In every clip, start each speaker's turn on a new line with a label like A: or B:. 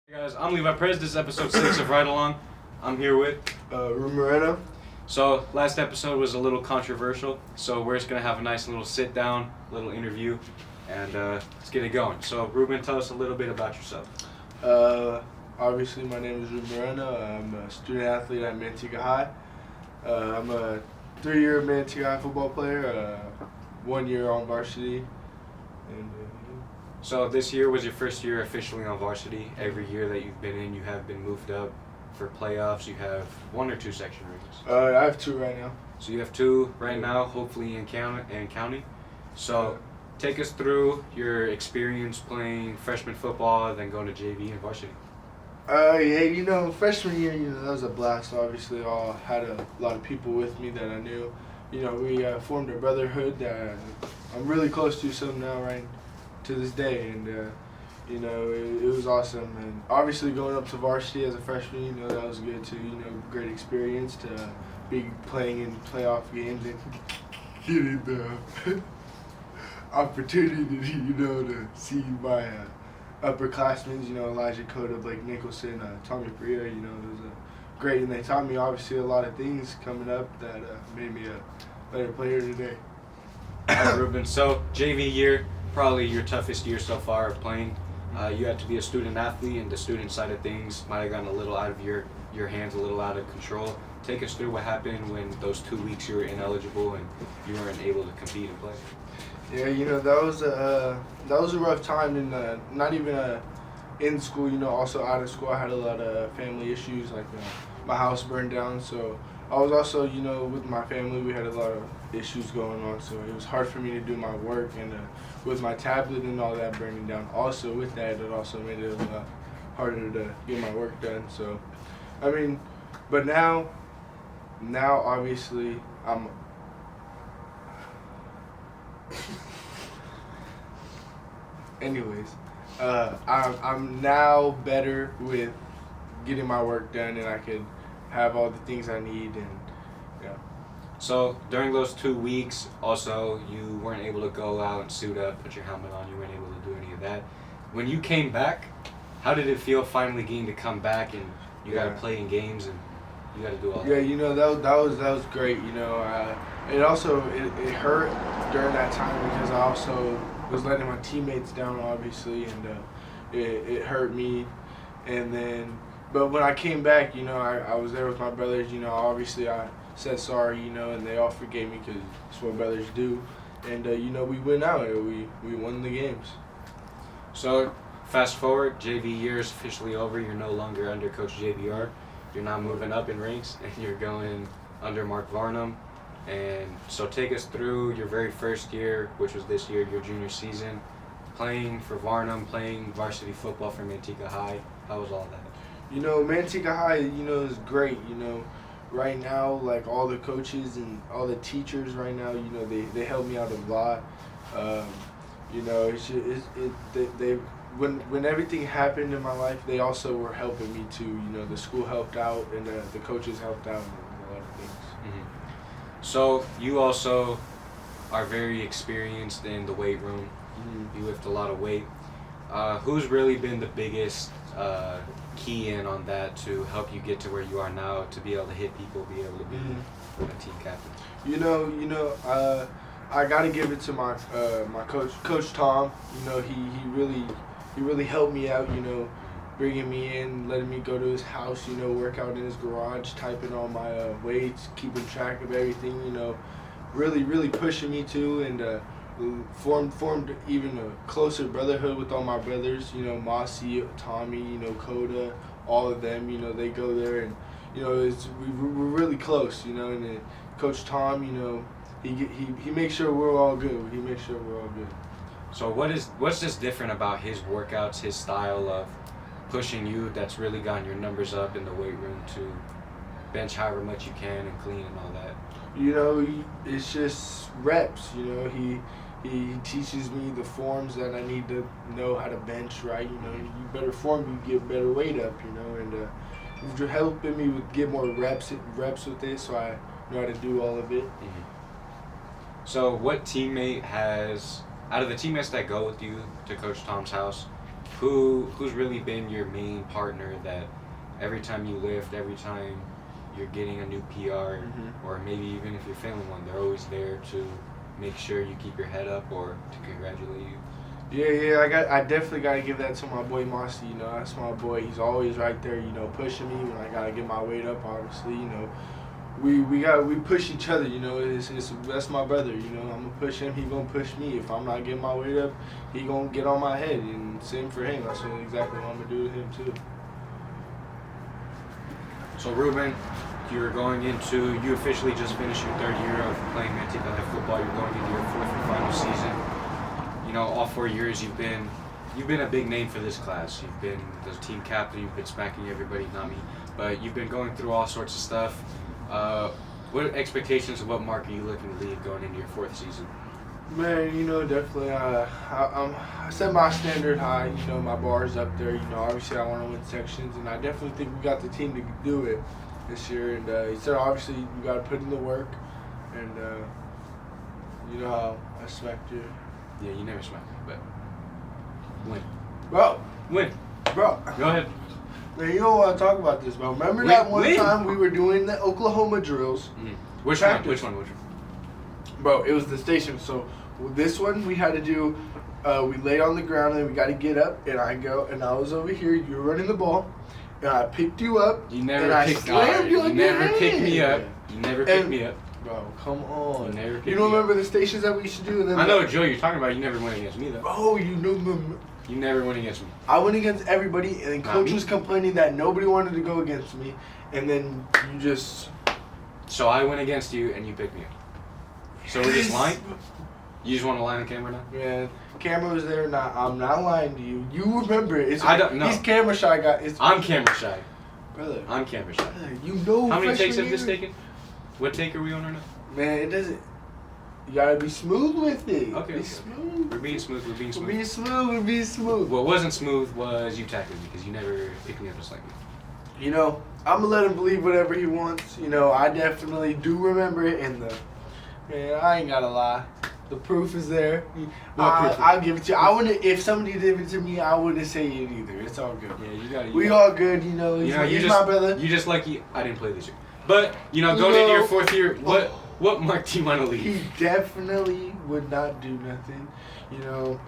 A: Hey guys, I'm Levi Perez. This is episode 6 of Ride Along. I'm here with
B: Ruben Moreno.
A: So last episode was a little controversial, so we're just going to have a nice little sit down, little interview, and let's get it going. So Ruben, tell us a little bit about yourself.
B: Obviously my name is Ruben Moreno. I'm a student athlete at Manteca High. I'm a 3-year Manteca High football player, 1 year on varsity. And
A: So this year was your first year officially on varsity. Every year that you've been in, you have been moved up for playoffs. You have 1 or 2 section rings.
B: I have 2 right now.
A: So you have 2 right now, hopefully in county. So take us through your experience playing freshman football, then going to JV and varsity.
B: Yeah, freshman year, that was a blast. Obviously, I had a lot of people with me that I knew. We formed a brotherhood that I'm really close to some now, right, to this day. And, it was awesome. And obviously going up to varsity as a freshman, that was good too. Great experience to be playing in playoff games and getting the opportunity, to see my upperclassmen, Elijah Cota, Blake Nicholson, Tommy Perea, it was great. And they taught me obviously a lot of things coming up that made me a better player today.
A: All right, Ruben. So JV year, probably your toughest year so far of playing. You had to be a student athlete, and the student side of things might have gotten a little out of your hands, a little out of control. Take us through what happened when those 2 weeks you were ineligible and you weren't able to compete and play.
B: Yeah, that was a rough time, and not even in school. Also out of school, I had a lot of family issues, like my house burned down. So I was also, with my family, we had a lot of issues going on. So it was hard for me to do my work, and with my tablet and all that burning down. Also with that, it also made it a lot harder to get my work done. So, but now obviously I'm. Anyways, I'm now better with getting my work done, and I could have all the things I need, and yeah.
A: So during those 2 weeks, also you weren't able to go out and suit up, put your helmet on. You weren't able to do any of that. When you came back, how did it feel finally getting to come back and you got to play in games and you got to do all that?
B: Yeah, that was great. It also it hurt during that time because I also was letting my teammates down, obviously, and it hurt me. And then, but when I came back, I was there with my brothers. Obviously I said sorry, and they all forgave me because that's what brothers do. And we went out and we won the games.
A: So fast forward, JV year is officially over. You're no longer under Coach JBR. You're now moving up in ranks, and you're going under Mark Varnum. And so take us through your very first year, which was this year, your junior season, playing for Varnum, playing varsity football for Manteca High. How was all that?
B: Manteca High, is great. Right now, like all the coaches and all the teachers right now, they help me out a lot. When everything happened in my life, they also were helping me too. The school helped out, and the coaches helped out, and a lot of things.
A: Mm-hmm. So you also are very experienced in the weight room. Mm-hmm. You lift a lot of weight. Who's really been the biggest key in on that to help you get to where you are now, to be able to hit people, be able to be a team captain?
B: I gotta give it to my my coach Tom. He really helped me out. Bringing me in, letting me go to his house. Work out in his garage, typing all my weights, keeping track of everything. Really pushing me too, and formed even a closer brotherhood with all my brothers. Mossy, Tommy, Coda, all of them. They go there, and we're really close. And then Coach Tom, he makes sure we're all good. He makes sure we're all good.
A: So what's just different about his workouts, his style of pushing you, that's really gotten your numbers up in the weight room to bench however much you can and clean and all that?
B: It's just reps. He teaches me the forms that I need to know how to bench right. You better form, you get better weight up. And he's helping me get more reps with it, so I know how to do all of it.
A: Mm-hmm. So what teammate out of the teammates that go with you to Coach Tom's house, who's really been your main partner that every time you lift, every time you're getting a new PR, or maybe even if you're failing one, they're always there to make sure you keep your head up or to congratulate you?
B: I definitely gotta give that to my boy Mossy. You know, that's my boy. He's always right there. You know, pushing me when I gotta get my weight up. Obviously, you know, we push each other. You know, that's my brother. You know, I'm gonna push him. He gonna push me. If I'm not getting my weight up, he gonna get on my head. And same for him. That's exactly what I'm gonna do to him too.
A: So Ruben, you officially just finished your 3rd year of playing Manteca High football. You're going into your 4th and final season. You know, all 4 years you've been a big name for this class. You've been the team captain. You've been smacking everybody, not me, but you've been going through all sorts of stuff. What expectations of what mark are you looking to leave going into your 4th season?
B: Man, you know, definitely. I set my standard high. You know, my bar's up there. You know, obviously I want to win sections, and I definitely think we got the team to do it this year. And he said, obviously, you got to put in the work. And you know how I smacked you.
A: Yeah, you never smacked me, but win.
B: Bro.
A: Win.
B: Bro.
A: Go ahead.
B: Man, you don't want to talk about this, bro. Remember that one time we were doing the Oklahoma drills?
A: Which one?
B: Bro, it was the station. So this one we had to do, we laid on the ground and we got to get up. And I was over here. You were running the ball. And I picked you up.
A: You never picked me up. You never picked me up. You never picked me up.
B: Bro, come on.
A: You
B: don't remember the stations that we used to do? And then
A: I know what drill you're talking about. You never went against me, though.
B: Bro, you know.
A: You never went against me.
B: I went against everybody, and then coach was complaining that nobody wanted to go against me. And then you just...
A: So I went against you, and you picked me up. So we're just lying? You just want to lie on camera now?
B: Man, camera was there. I'm not lying to you. You remember it.
A: I don't know.
B: He's camera shy guy.
A: I'm camera shy.
B: Brother.
A: I'm camera shy.
B: Brother, you know.
A: How many takes have this taken? What take are we on right now?
B: Man, it doesn't. You gotta be smooth with it.
A: Okay.
B: Be smooth.
A: We're being smooth.
B: We're being smooth.
A: What wasn't smooth was you tackled me because you never picked me up just like me.
B: You know, I'm gonna let him believe whatever he wants. You know, I definitely do remember it. And man, I ain't gotta lie. The proof is there. I'll give it to you. I wouldn't. If somebody did it to me, I wouldn't say it either. It's all good.
A: Yeah, you got it.
B: We all good. You know, he's my brother.
A: You just lucky I didn't play this year. But you know, going into your 4th year, what mark do you want to leave?
B: He definitely would not do nothing. You know,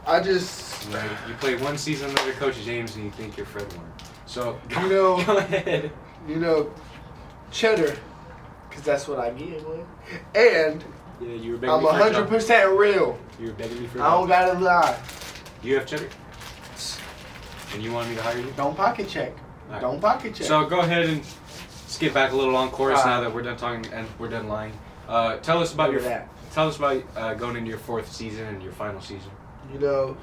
B: I just...
A: Right. You play one season under Coach James and you think you're Fred Warner. So,
B: you know,
A: go ahead.
B: You know, cheddar, because that's what I get, boy. And
A: yeah, you were begging me
B: I'm 100% real.
A: You were begging me for
B: I don't gotta lie.
A: Do you have cheddar? And you want me to hire you?
B: Don't pocket check. Right. Don't pocket check.
A: So go ahead and skip back a little on course now that we're done talking and we're done lying. Tell us about going into your 4th season and your final season.
B: You know,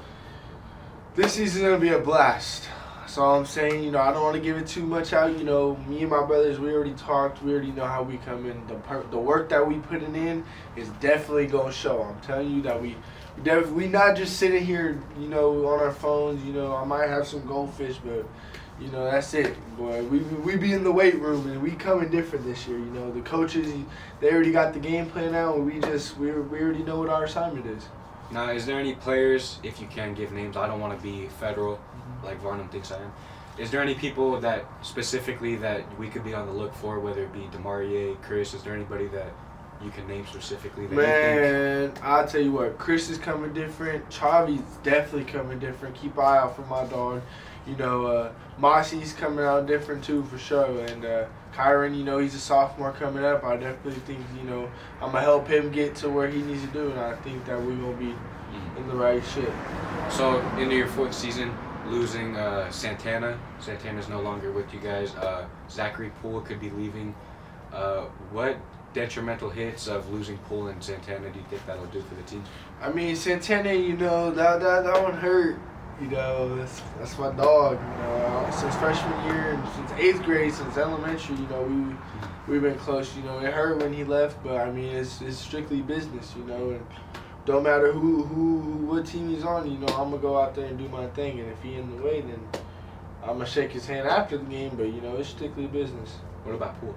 B: this season's gonna be a blast. That's all I'm saying. You know, I don't want to give it too much out. You know, me and my brothers, we already talked. We already know how we come in. The work that we putting in is definitely gonna show. I'm telling you that we not just sitting here, you know, on our phones. You know, I might have some goldfish, but you know, that's it, boy. We be in the weight room and we coming different this year. You know, the coaches, they already got the game plan out, and we already know what our assignment is.
A: Now, is there any players, if you can give names, I don't want to be federal, like Varnum thinks I am. Is there any people that specifically that we could be on the look for, whether it be Demarie, Chris? Is there anybody that you can name specifically? That
B: Man, I'll tell you what, Chris is coming different. Chavi's definitely coming different. Keep an eye out for my dog. You know, Mossy's coming out different too, for sure. And Kyron, you know, he's a sophomore coming up. I definitely think, you know, I'm going to help him get to where he needs to do. And I think that we're going to be in the right shit.
A: So, into your 4th season, losing Santana. Santana's no longer with you guys. Zachary Poole could be leaving. What detrimental hits of losing Poole and Santana do you think that'll do for the team?
B: I mean, Santana, you know, that one hurt. You know, that's my dog. You know, since freshman year and since 8th grade, since elementary, you know, we've been close. You know, it hurt when he left, but I mean, it's strictly business. You know, and don't matter what team he's on. You know, I'm gonna go out there and do my thing, and if he in the way, then I'm gonna shake his hand after the game. But you know, it's strictly business.
A: What about Poole?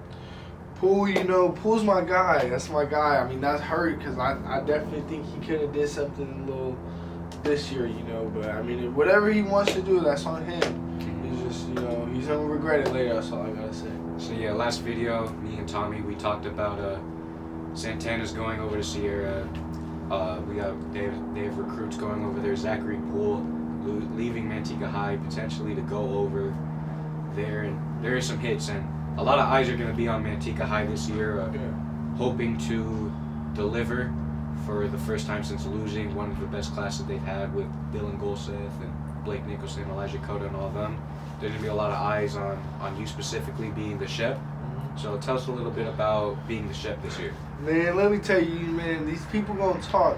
B: Poole, you know, Poole's my guy. That's my guy. I mean, that's hurt because I definitely think he could have did something a little this year, you know. But I mean, whatever he wants to do, that's on him. He's just, you know, he's gonna regret it later. That's all I gotta say.
A: So yeah, last video, me and Tommy, we talked about Santana's going over to Sierra. They have recruits going over there. Zachary Poole leaving Manteca High potentially to go over there, and there is some hits, and a lot of eyes are going to be on Manteca High this year, hoping to deliver for the first time since losing one of the best classes they've had with Dylan Golseth and Blake Nicholson, Elijah Cota, and all of them. There's going to be a lot of eyes on you specifically being the chef. So tell us a little bit about being the chef this year.
B: Man, let me tell you, man, these people gonna talk,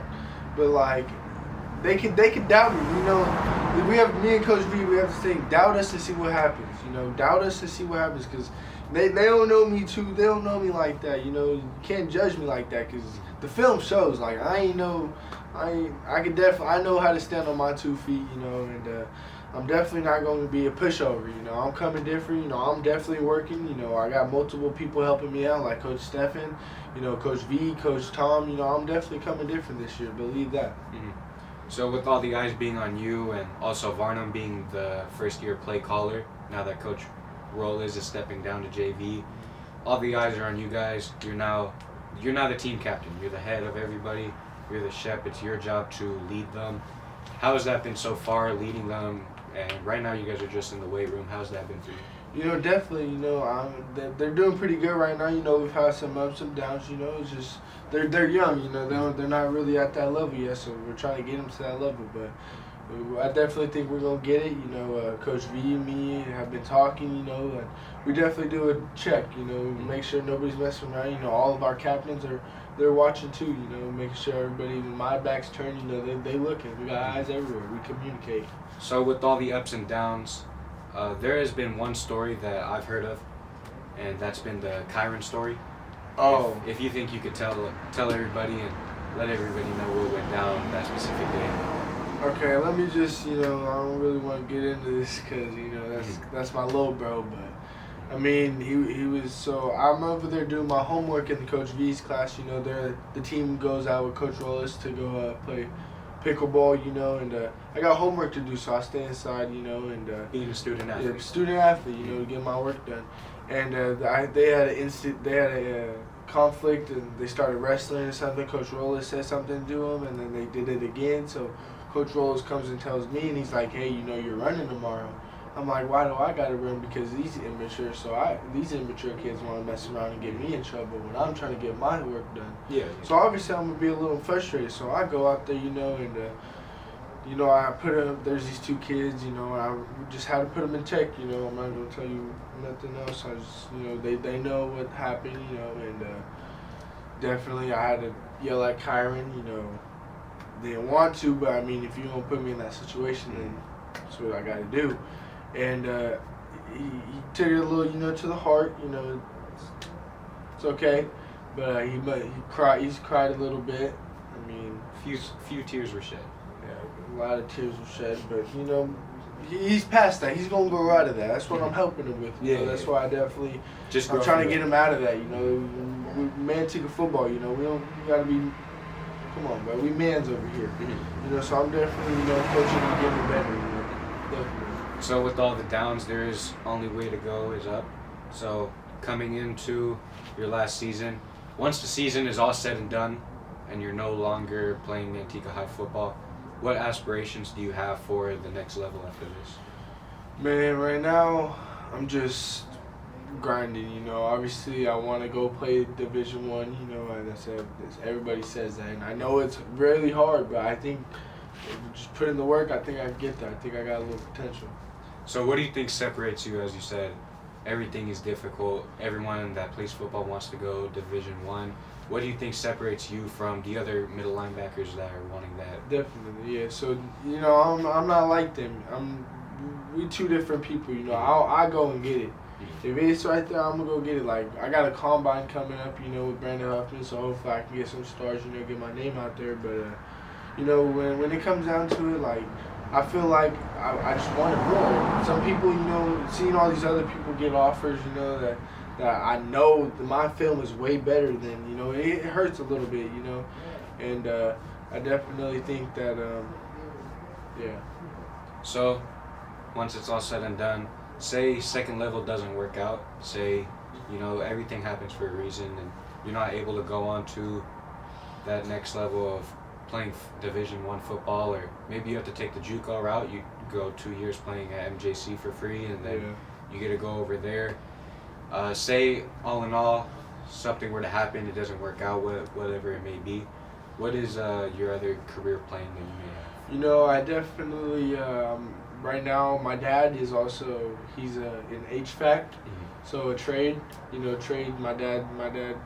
B: but like, they could doubt me. You know, we have me and Coach V. We have this thing: doubt us to see what happens. You know, doubt us to see what happens, because they don't know me too. They don't know me like that. You know, you can't judge me like that, because the film shows. Like, I know how to stand on my 2 feet. You know, and I'm definitely not going to be a pushover, you know. I'm coming different, you know. I'm definitely working, you know. I got multiple people helping me out, like Coach Stephen, you know, Coach V, Coach Tom. You know, I'm definitely coming different this year, believe that.
A: Mm-hmm. So with all the eyes being on you, and also Varnum being the first-year play caller, now that Coach Roll is stepping down to JV, all the eyes are on you guys. You're now the team captain. You're the head of everybody. You're the chef. It's your job to lead them. How has that been so far, leading them? And right now you guys are just in the weight room. How's that been for you?
B: You know, definitely, you know, they're doing pretty good right now. You know, we've had some ups, some downs, you know. It's just, they're young, you know. They're not really at that level yet, so we're trying to get them to that level. But I definitely think we're going to get it. You know, Coach V and me have been talking, you know, and we definitely do a check, you know, make sure nobody's messing around. You know, all of our captains they're watching too, you know, making sure everybody, when my back's turned, you know, they looking. We got eyes everywhere. We communicate. So
A: with all the ups and downs, there has been one story that I've heard of, and that's been the Kyron story.
B: Oh.
A: If you think you could tell everybody and let everybody know what went down that specific day.
B: Okay, let me just, you know, I don't really want to get into this because, you know, that's my little bro, but I mean, he was, so I'm over there doing my homework in Coach V's class, you know, the team goes out with Coach Rollis to go play pickleball, you know, and I got homework to do, so I stay inside, you know, and
A: being a student athlete.
B: Yeah, student athlete, you know, to get my work done. And they had a conflict, and they started wrestling or something. Coach Rollis said something to him, and then they did it again. So Coach Rollis comes and tells me, and he's like, "Hey, you know, you're running tomorrow." I'm like, "Why do I gotta run?" Because these immature kids want to mess around and get me in trouble when I'm trying to get my work done.
A: Yeah.
B: So obviously I'm gonna be a little frustrated. So I go out there, you know, and you know, I put up. There's these 2 kids, you know, and I just had to put them in check. You know, I'm not gonna tell you nothing else. I just, you know, they know what happened, you know, and definitely I had to yell at Kyron. You know, didn't want to, but I mean, if you're gonna put me in that situation, then that's what I got to do. And he took it a little, you know, to the heart. You know, it's okay, but he cried. He's cried a little bit. I mean,
A: few tears were shed.
B: Yeah, a lot of tears were shed, but you know, he's past that. He's gonna grow out of that. That's what I'm helping him with. You know, that's why I definitely I'm trying to get him out of that. You know, Manteca football. You know, we gotta be. Come on, bro. We mans over here. You know, so I'm definitely, you know, coaching and getting better. You know, definitely.
A: So with all the downs, there is only way to go is up. So coming into your last season, once the season is all said and done, and you're no longer playing Manteca High football, what aspirations do you have for the next level after this?
B: Man, right now I'm just grinding. You know, obviously I want to go play Division I. You know, and I said everybody says that, and I know it's really hard, but I think just put in the work. I think I can get there. I think I got a little potential.
A: So what do you think separates you? As you said, everything is difficult. Everyone that plays football wants to go Division I. What do you think separates you from the other middle linebackers that are wanting that?
B: Definitely, yeah. So, you know, I'm not like them. We 2 different people, you know. I go and get it. If it's right there, I'm going to go get it. Like, I got a combine coming up, you know, with Brandon Huffman, so hopefully I can get some stars, you know, get my name out there. But, you know, when it comes down to it, like, I feel like I just want it more. Some people, you know, seeing all these other people get offers, you know, that I know that my film is way better than, you know, it hurts a little bit, you know. And I definitely think that Yeah.
A: So, once it's all said and done, say second level doesn't work out. Say, everything happens for a reason, and you're not able to go on to that next level of playing Division I football, or maybe you have to take the JUCO route. You go 2 years playing at MJC for free, and then you get to go over there. Say, all in all, something were to happen, it doesn't work out, whatever it may be. What is your other career plan that you may have?
B: I definitely, right now, my dad is also, he's in HVAC, so a trade, my dad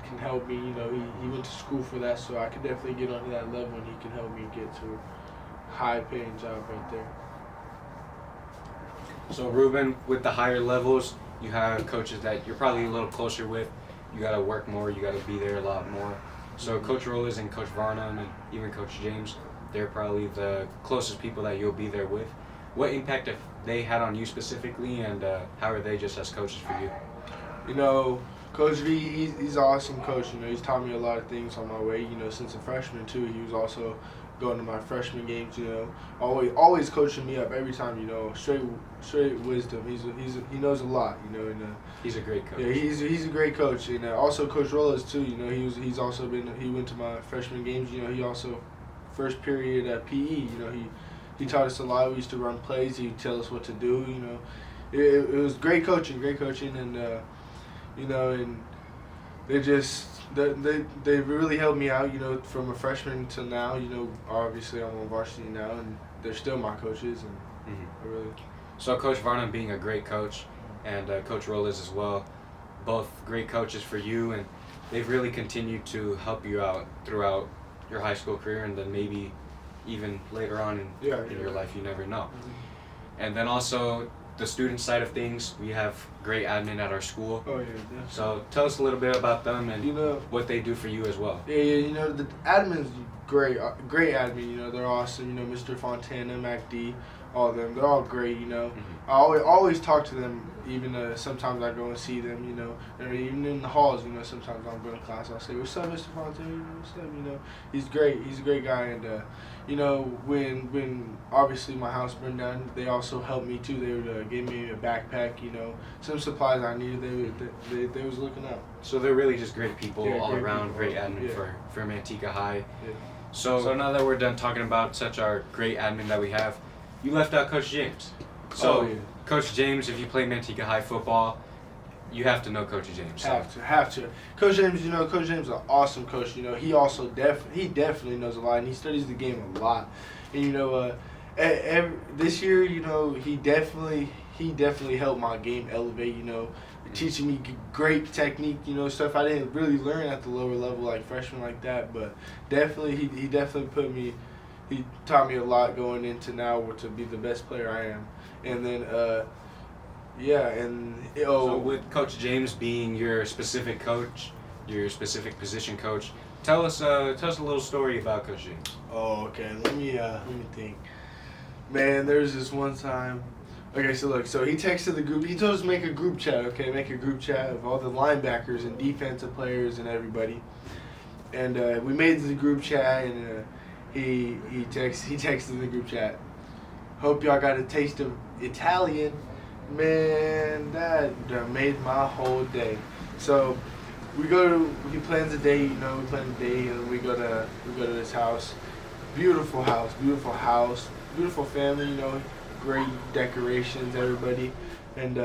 B: can help me, he went to school for that, so I could definitely get onto that level and he can help me get to a high paying job right there.
A: So Ruben, with the higher levels, you have coaches that you're probably a little closer with. You got to work more. You got to be there a lot more. So Coach Rollins and Coach Varnum and even Coach James, they're probably the closest people that you'll be there with. What impact have they had on you specifically, and how are they just as coaches for you?
B: Coach V, he's an awesome coach. He's taught me a lot of things on my way. Since a freshman too, he was also going to my freshman games. Always coaching me up every time. Straight wisdom. He knows a lot. And
A: he's a great coach.
B: Yeah, he's a great coach. And also Coach Rollins too. He went to my freshman games. He also first period at PE. He taught us a lot. We used to run plays. He'd tell us what to do. It was great coaching, and and they really helped me out, from a freshman to now. Obviously I'm on varsity now, and they're still my coaches, and really.
A: So Coach Varnum being a great coach, and Coach Rollins as well, both great coaches for you, and they've really continued to help you out throughout your high school career, and then maybe even later on in your life, you never know. And then also the student side of things, we have great admin at our school.
B: Oh yeah, definitely.
A: So tell us a little bit about them and what they do for you as well.
B: Yeah, the admin's great admin. They're awesome. Mr. Fontana, MacD, all of them. They're all great. I always talk to them. Even sometimes I go and see them. And even in the halls. Sometimes I'm going to class. I'll say, "What's up, Mr. Fontana? What's up?" He's great. He's a great guy. And when obviously my house burned down, they also helped me too. They would give me a backpack. Some supplies I needed. They was looking out.
A: So they're really just great people all around. Great admin for Manteca High.
B: Yeah.
A: So now that we're done talking about such our great admin that we have, you left out Coach James. So Coach James, if you play Manteca High football, you have to know Coach James.
B: Have to. Coach James, Coach James is an awesome coach. He also definitely knows a lot, and he studies the game a lot. And this year, he definitely helped my game elevate. Teaching me great technique, stuff I didn't really learn at the lower level like freshman like that. But definitely, he definitely he taught me a lot going into now to be the best player I am. And then
A: so with Coach James being your specific coach, your specific position coach, tell us a little story about Coach James.
B: Oh, okay. Let me think. Man, there's this one time. Okay, so look, he texted the group. He told us to make a group chat. Okay, make a group chat of all the linebackers and defensive players and everybody. And we made the group chat, and he texted the group chat. Hope y'all got a taste of Italian. Man, that made my whole day. So he plans a day, we plan a day, and we go to this house. Beautiful house, beautiful family, great decorations, everybody. And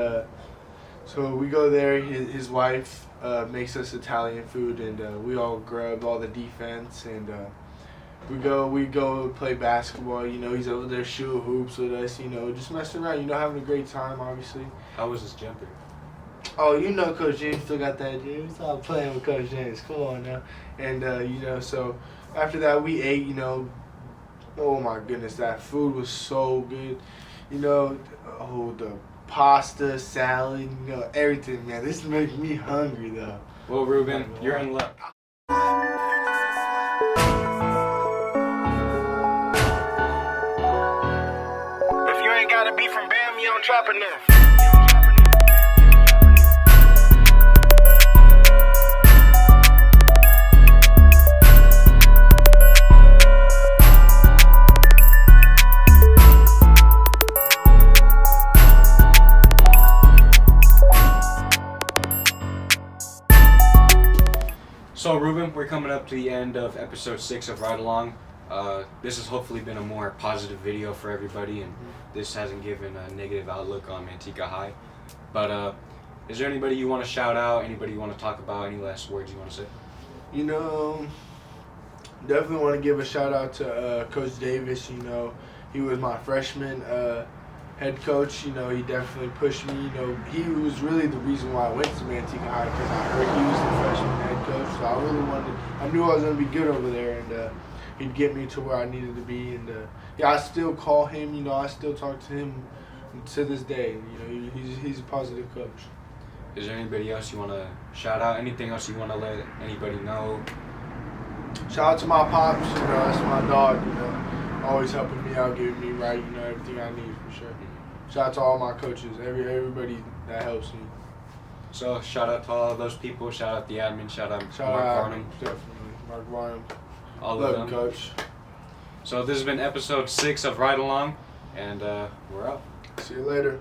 B: so we go there. His wife makes us Italian food, and we all grab all the defense, and we go play basketball. He's over there shooting hoops with us. Just messing around. Having a great time. Obviously.
A: How was his jumper?
B: Oh, Coach James still got that. Dude, stop playing with Coach James. Come on now. And so after that we ate. Oh my goodness, that food was so good. The pasta, salad, everything, man. This is making me hungry though.
A: Well, Ruben, you're in luck.
C: If you ain't gotta be from Bam, you don't trap enough.
A: So Ruben, we're coming up to the end of episode 6 of Ride Along. This has hopefully been a more positive video for everybody, and this hasn't given a negative outlook on Manteca High. But is there anybody you want to shout out? Anybody you want to talk about? Any last words you want to say?
B: You know, definitely want to give a shout out to Coach Davis. You know, he was my freshman head coach. You know, he definitely pushed me. You know, he was really the reason why I went to Manteca High, because I heard he was the freshman head coach. So I really wanted, I knew I was going to be good over there, and he'd get me to where I needed to be. And yeah, I still call him. You know, I still talk to him to this day. You know, he's a positive coach.
A: Is there anybody else you want to shout out? Anything else you want to let anybody know?
B: Shout out to my pops. You know, that's my dog. You know, always helping me out, giving me right. You know, everything I need for sure. Shout out to all my coaches, everybody that helps me.
A: So shout out to all of those people. Shout out the admin. Shout out Mark Varnum.
B: Definitely, Mark Varnum.
A: All
B: Love
A: of them.
B: you, Coach.
A: So this has been episode 6 of Ride Along, and we're out.
B: See you later.